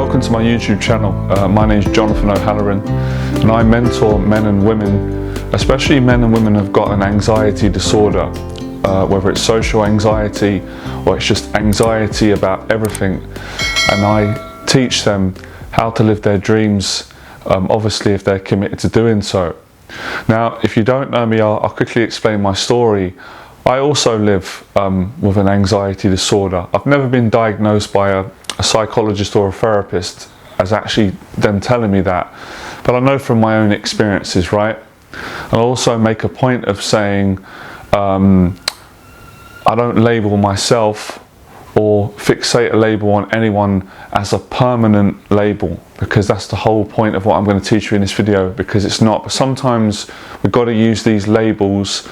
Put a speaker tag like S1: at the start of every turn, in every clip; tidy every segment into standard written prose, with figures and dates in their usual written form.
S1: Welcome to my YouTube channel. My name is Jonathan O'Halloran and I mentor men and women, especially men and women who've got an anxiety disorder, whether it's social anxiety or it's just anxiety about everything, and I teach them how to live their dreams, obviously if they're committed to doing so. Now, if you don't know me, I'll quickly explain my story. I also live with an anxiety disorder. I've never been diagnosed by a psychologist or a therapist as actually them telling me that, but I know from my own experiences, right? I also make a point of saying I don't label myself or fixate a label on anyone as a permanent label, because that's the whole point of what I'm going to teach you in this video, because it's not. But sometimes we've got to use these labels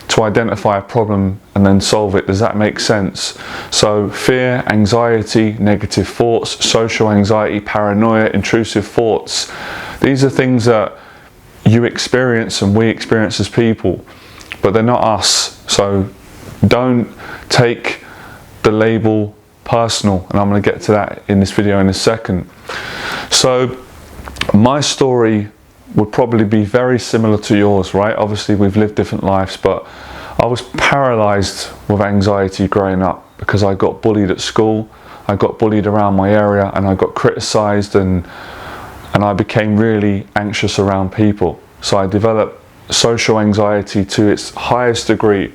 S1: to identify a problem and then solve it. Does that make sense? So fear, anxiety, negative thoughts, social anxiety, paranoia, intrusive thoughts, these are things that you experience and we experience as people, but they're not us. So don't take the label personal, and I'm going to get to that in this video in a second. So my story would probably be very similar to yours, right? Obviously we've lived different lives, but I was paralyzed with anxiety growing up because I got bullied at school, I got bullied around my area, and I got criticized, and I became really anxious around people. So I developed social anxiety to its highest degree.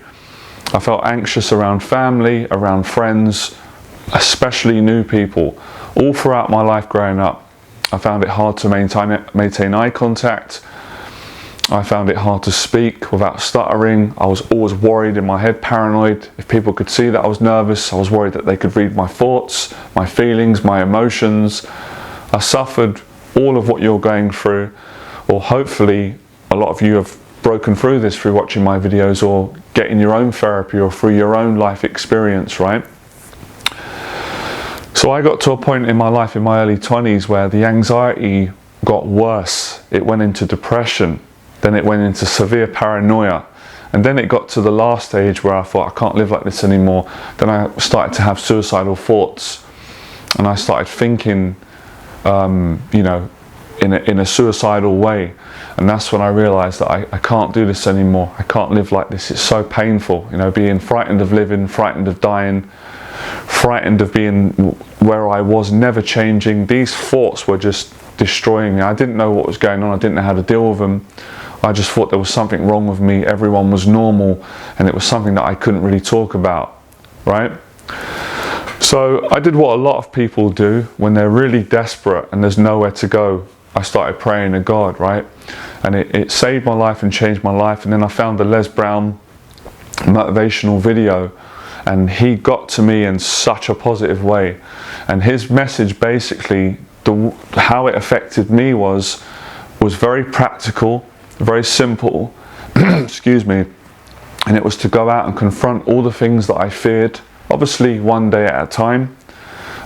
S1: I felt anxious around family, around friends, especially new people. All throughout my life growing up, I found it hard to maintain eye contact. I found it hard to speak without stuttering. I was always worried in my head, paranoid. If people could see that I was nervous, I was worried that they could read my thoughts, my feelings, my emotions. I suffered all of what you're going through, or hopefully a lot of you have broken through this through watching my videos or getting your own therapy or through your own life experience, right? So I got to a point in my life in my early 20s where the anxiety got worse. It went into depression, then it went into severe paranoia, and then it got to the last stage where I thought, I can't live like this anymore. Then I started to have suicidal thoughts, and I started thinking, you know, in a suicidal way. And that's when I realized that I can't do this anymore. I can't live like this. It's so painful, you know, being frightened of living, frightened of dying, frightened of being where I was, never changing. These thoughts were just destroying me. I didn't know what was going on. I didn't know how to deal with them. I just thought there was something wrong with me. Everyone was normal, and it was something that I couldn't really talk about, right? So I did what a lot of people do when they're really desperate and there's nowhere to go. I started praying to God, right? And it saved my life and changed my life. And then I found the Les Brown motivational video, and he got to me in such a positive way. And his message, basically, how it affected me was very practical, very simple, excuse me, and it was to go out and confront all the things that I feared, obviously one day at a time,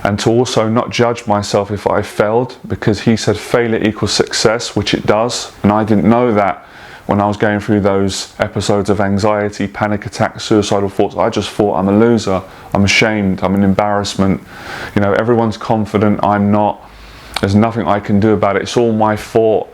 S1: and to also not judge myself if I failed, because he said failure equals success, which it does, and I didn't know that when I was going through those episodes of anxiety, panic attacks, suicidal thoughts. I just thought, I'm a loser, I'm ashamed, I'm an embarrassment, you know, everyone's confident, I'm not, there's nothing I can do about it, it's all my fault.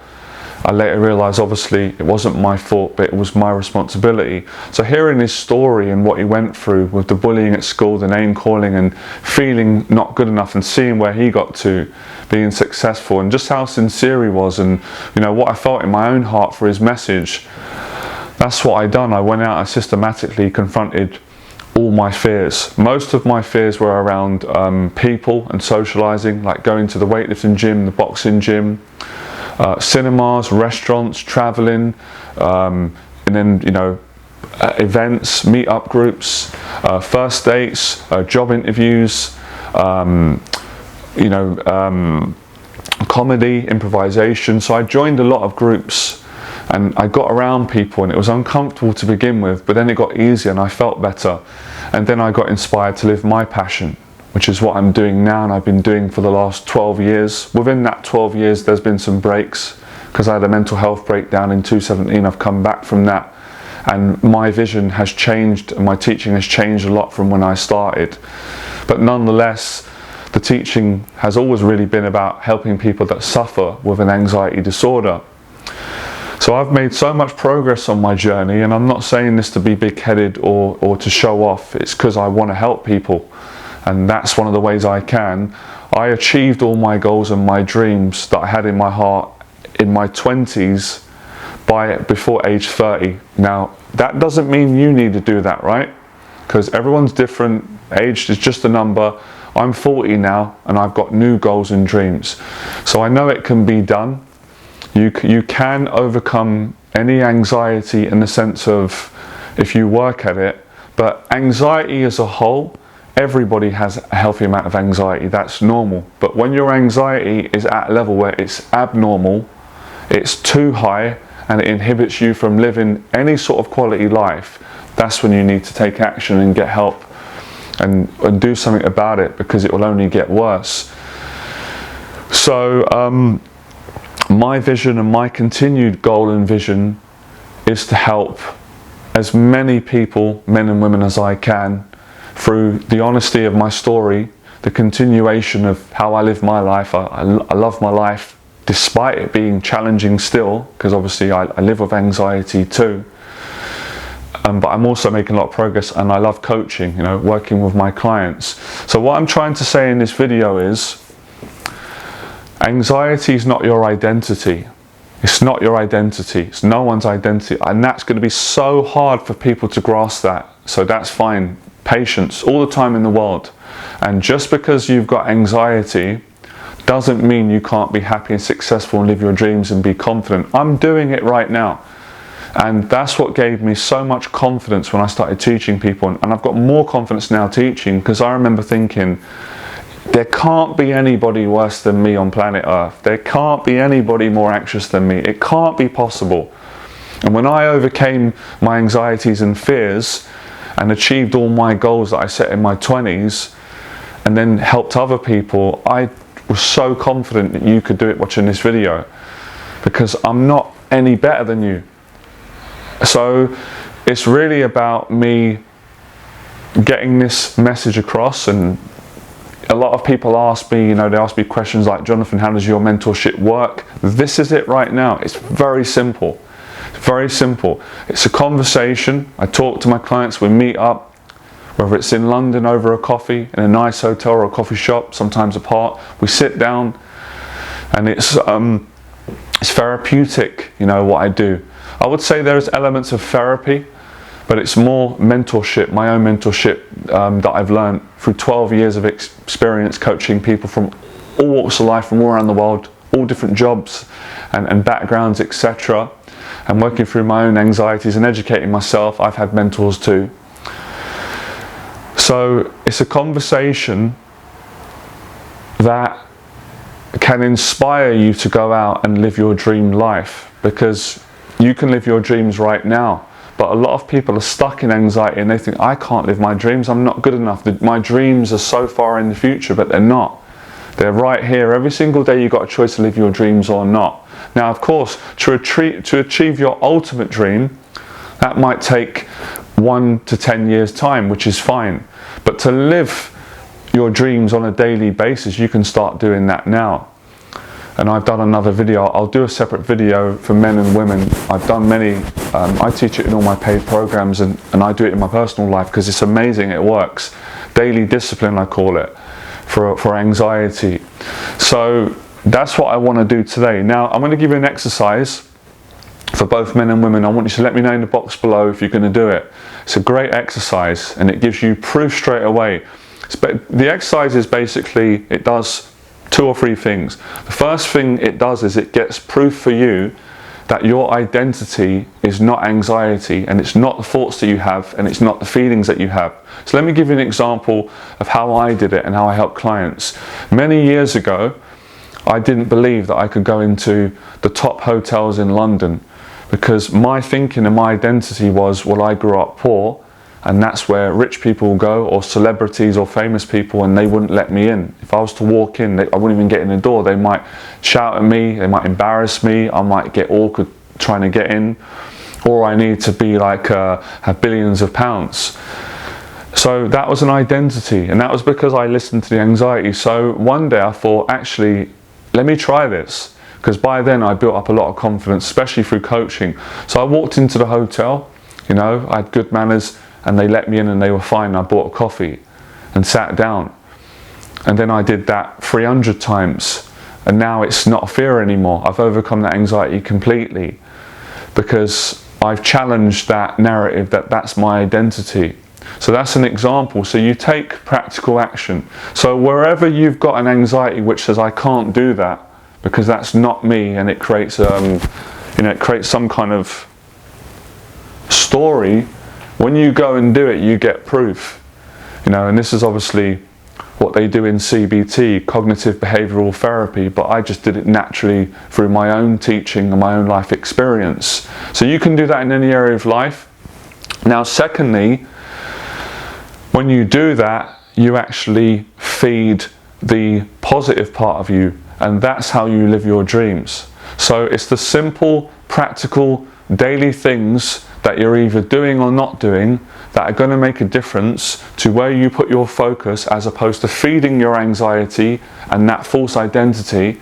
S1: I later realised, obviously, it wasn't my fault, but it was my responsibility. So hearing his story and what he went through with the bullying at school, the name calling, and feeling not good enough, and seeing where he got to, being successful, and just how sincere he was, and you know what I felt in my own heart for his message, that's what I done. I went out and systematically confronted all my fears. Most of my fears were around people and socialising, like going to the weightlifting gym, the boxing gym, cinemas, restaurants, traveling, and then, you know, events, meet-up groups, first dates, job interviews, you know, comedy, improvisation. So I joined a lot of groups and I got around people, and it was uncomfortable to begin with, but then it got easier and I felt better. And then I got inspired to live my passion, which is what I'm doing now, and I've been doing for the last 12 years. Within that 12 years, there's been some breaks, because I had a mental health breakdown in 2017. I've come back from that, and my vision has changed, and my teaching has changed a lot from when I started. But nonetheless, the teaching has always really been about helping people that suffer with an anxiety disorder. So I've made so much progress on my journey, and I'm not saying this to be big-headed or to show off. It's because I want to help people, and that's one of the ways I can. I achieved all my goals and my dreams that I had in my heart in my 20s before age 30. Now, that doesn't mean you need to do that, right? Because everyone's different. Age is just a number. I'm 40 now, and I've got new goals and dreams. So I know it can be done. You can overcome any anxiety in the sense of if you work at it, but anxiety as a whole, everybody has a healthy amount of anxiety. That's normal. But when your anxiety is at a level where it's abnormal, it's too high, and it inhibits you from living any sort of quality life, that's when you need to take action and get help and do something about it, because it will only get worse. So my vision and my continued goal and vision is to help as many people, men and women, as I can, through the honesty of my story, the continuation of how I live my life. I love my life despite it being challenging still, because obviously I live with anxiety too. But I'm also making a lot of progress, and I love coaching, working with my clients. So what I'm trying to say in this video is, anxiety is not your identity. It's not your identity. It's no one's identity. And that's going to be so hard for people to grasp that. So that's fine. Patience all the time in the world. And just because you've got anxiety doesn't mean you can't be happy and successful and live your dreams and be confident. I'm doing it right now. And that's what gave me so much confidence when I started teaching people. And I've got more confidence now teaching, because I remember thinking, there can't be anybody worse than me on planet Earth. There can't be anybody more anxious than me. It can't be possible. And when I overcame my anxieties and fears and achieved all my goals that I set in my 20s and then helped other people, I was so confident that you could do it watching this video, because I'm not any better than you. So it's really about me getting this message across. And a lot of people ask me, they ask me questions like, Jonathan, how does your mentorship work? This is it right now. It's very simple. It's very simple. It's a conversation. I talk to my clients. We meet up, whether it's in London over a coffee, in a nice hotel or a coffee shop, sometimes apart. We sit down, and it's therapeutic, what I do. I would say there's elements of therapy, but it's more mentorship, my own mentorship that I've learned through 12 years of experience coaching people from all walks of life, from all around the world, all different jobs and backgrounds, etc. And working through my own anxieties and educating myself. I've had mentors too. So it's a conversation that can inspire you to go out and live your dream life, because you can live your dreams right now. But a lot of people are stuck in anxiety, and they think, I can't live my dreams, I'm not good enough. My dreams are so far in the future, but they're not. They're right here. Every single day you've got a choice to live your dreams or not. Now, of course, to achieve your ultimate dream, that might take 1 to 10 years' time, which is fine. But to live your dreams on a daily basis, you can start doing that now. And I've done another video. I'll do a separate video for men and women. I've done many. I teach it in all my paid programs, and I do it in my personal life because it's amazing. It works. Daily discipline, I call it, for anxiety. So that's what I want to do today. Now, I'm going to give you an exercise for both men and women. I want you to let me know in the box below if you're going to do it. It's a great exercise, and it gives you proof straight away. The exercise is basically, it does 2 or 3 things. The first thing it does is it gets proof for you that your identity is not anxiety, and it's not the thoughts that you have, and it's not the feelings that you have. So let me give you an example of how I did it and how I help clients. Many years ago, I didn't believe that I could go into the top hotels in London, because my thinking and my identity was, well, I grew up poor, and that's where rich people go, or celebrities or famous people, and they wouldn't let me in. If I was to walk in, I wouldn't even get in the door. They might shout at me, they might embarrass me, I might get awkward trying to get in, or I need to be like, have billions of pounds. So that was an identity, and that was because I listened to the anxiety. So one day I thought, actually, let me try this, because by then I built up a lot of confidence, especially through coaching. So I walked into the hotel, you know, I had good manners, and they let me in and they were fine. I bought a coffee and sat down, and then I did that 300 times, and now it's not a fear anymore. I've overcome that anxiety completely, because I've challenged that narrative that that's my identity. So that's an example. So you take practical action. So wherever you've got an anxiety which says I can't do that because that's not me, and it creates it creates some kind of story, when you go and do it, you get proof. You know, and this is obviously what they do in CBT, cognitive behavioral therapy, but I just did it naturally through my own teaching and my own life experience. So you can do that in any area of life. Now, secondly, when you do that, you actually feed the positive part of you, and that's how you live your dreams. So it's the simple, practical, daily things that you're either doing or not doing that are going to make a difference to where you put your focus, as opposed to feeding your anxiety and that false identity,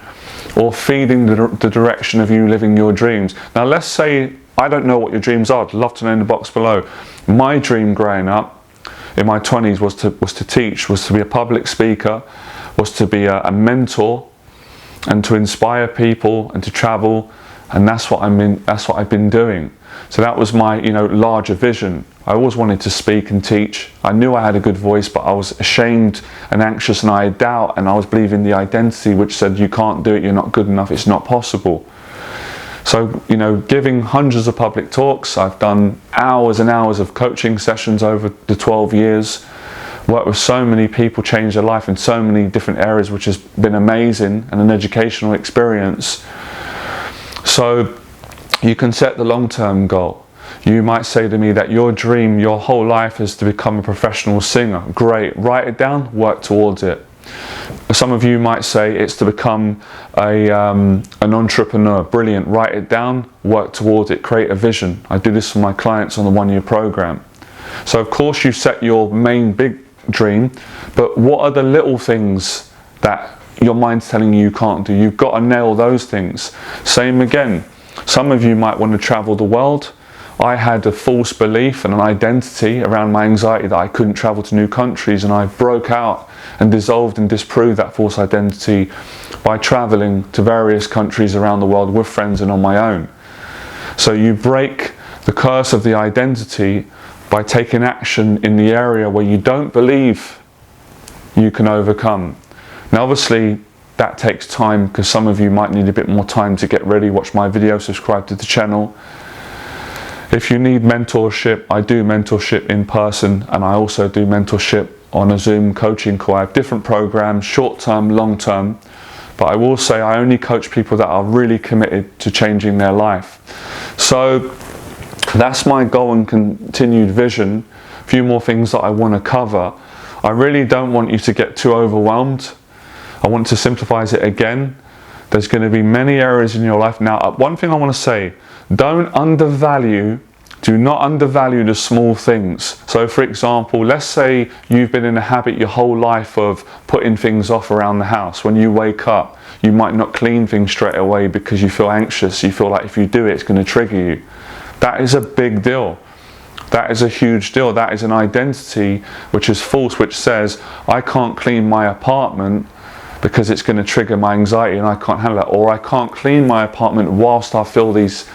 S1: or feeding the direction of you living your dreams. Now let's say, I don't know what your dreams are. I'd love to know in the box below. My dream growing up in my 20s was to teach, was to be a public speaker, was to be a mentor, and to inspire people and to travel, and that's what I've been doing. So that was my, larger vision. I always wanted to speak and teach. I knew I had a good voice, but I was ashamed and anxious, and I had doubt, and I was believing the identity which said you can't do it, you're not good enough, it's not possible. So, giving hundreds of public talks, I've done hours and hours of coaching sessions over the 12 years, worked with so many people, changed their life in so many different areas, which has been amazing and an educational experience. So you can set the long-term goal. You might say to me that your dream, your whole life, is to become a professional singer. Great, write it down, work towards it. Some of you might say it's to become an entrepreneur. Brilliant, write it down, work towards it, create a vision. I do this for my clients on the one-year program. So of course you set your main big dream, but what are the little things that your mind's telling you can't do? You've got to nail those things. Same again, some of you might want to travel the world. I had a false belief and an identity around my anxiety that I couldn't travel to new countries, and I broke out and dissolved and disproved that false identity by traveling to various countries around the world with friends and on my own. So you break the curse of the identity by taking action in the area where you don't believe you can overcome. Now obviously that takes time, because some of you might need a bit more time to get ready. Watch my video, subscribe to the channel. If you need mentorship, I do mentorship in person, and I also do mentorship on a Zoom coaching call. I have different programs, short term, long term, but I will say I only coach people that are really committed to changing their life. So that's my goal and continued vision. A few more things that I want to cover. I really don't want you to get too overwhelmed. I want to simplify it again. There's going to be many areas in your life. Now, one thing I want to say, do not undervalue the small things. So for example, let's say you've been in a habit your whole life of putting things off around the house. When you wake up, you might not clean things straight away because you feel anxious. You feel like if you do it, it's going to trigger you. That is a big deal. That is a huge deal. That is an identity which is false, which says, I can't clean my apartment because it's going to trigger my anxiety and I can't handle that. Or I can't clean my apartment whilst I feel these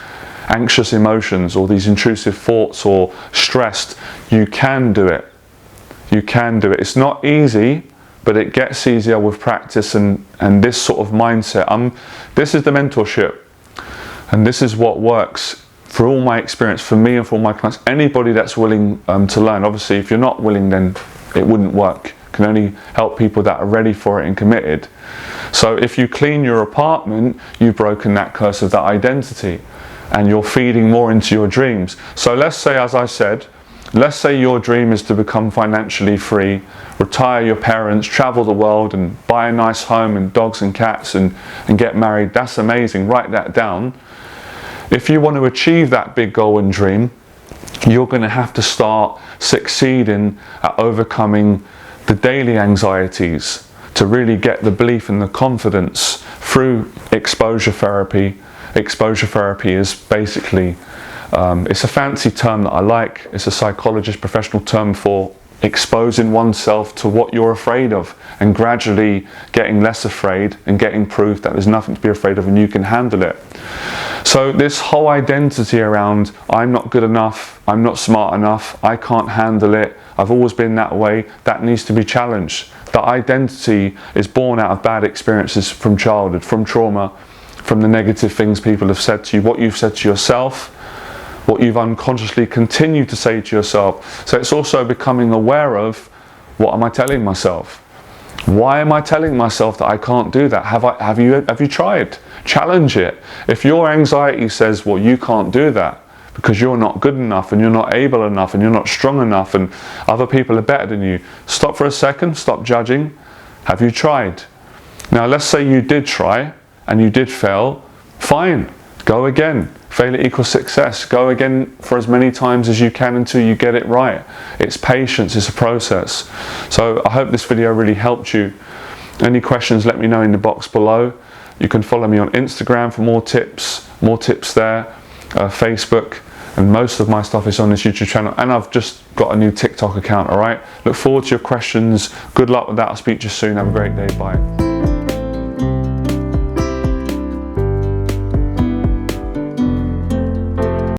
S1: anxious emotions or these intrusive thoughts or stressed. You can do it. You can do it. It's not easy, but it gets easier with practice and this sort of mindset. This is the mentorship, and this is what works for all my experience, for me and for all my clients. Anybody that's willing to learn. Obviously, if you're not willing, then it wouldn't work. Can only help people that are ready for it and committed. So if you clean your apartment, you've broken that curse of that identity, and you're feeding more into your dreams. So let's say, as I said, let's say your dream is to become financially free, retire your parents, travel the world and buy a nice home and dogs and cats and get married. That's amazing. Write that down. If you want to achieve that big goal and dream, you're going to have to start succeeding at overcoming the daily anxieties to really get the belief and the confidence through exposure therapy. Exposure therapy is basically, it's a fancy term that I like. It's a psychologist professional term for exposing oneself to what you're afraid of and gradually getting less afraid and getting proof that there's nothing to be afraid of and you can handle it. So this whole identity around I'm not good enough, I'm not smart enough, I can't handle it, I've always been that way, that needs to be challenged. That identity is born out of bad experiences from childhood, from trauma, from the negative things people have said to you, what you've said to yourself, what you've unconsciously continued to say to yourself. So it's also becoming aware of, what am I telling myself? Why am I telling myself that I can't do that? Have you tried? Challenge it. If your anxiety says, well, you can't do that because you're not good enough and you're not able enough and you're not strong enough and other people are better than you, stop for a second, stop judging. Have you tried? Now let's say you did try and you did fail, fine, go again. Failure equals success. Go again for as many times as you can until you get it right. It's patience, it's a process. So I hope this video really helped you. Any questions, let me know in the box below. You can follow me on Instagram for more tips there, Facebook, and most of my stuff is on this YouTube channel. And I've just got a new TikTok account, all right? Look forward to your questions. Good luck with that. I'll speak to you soon. Have a great day. Bye.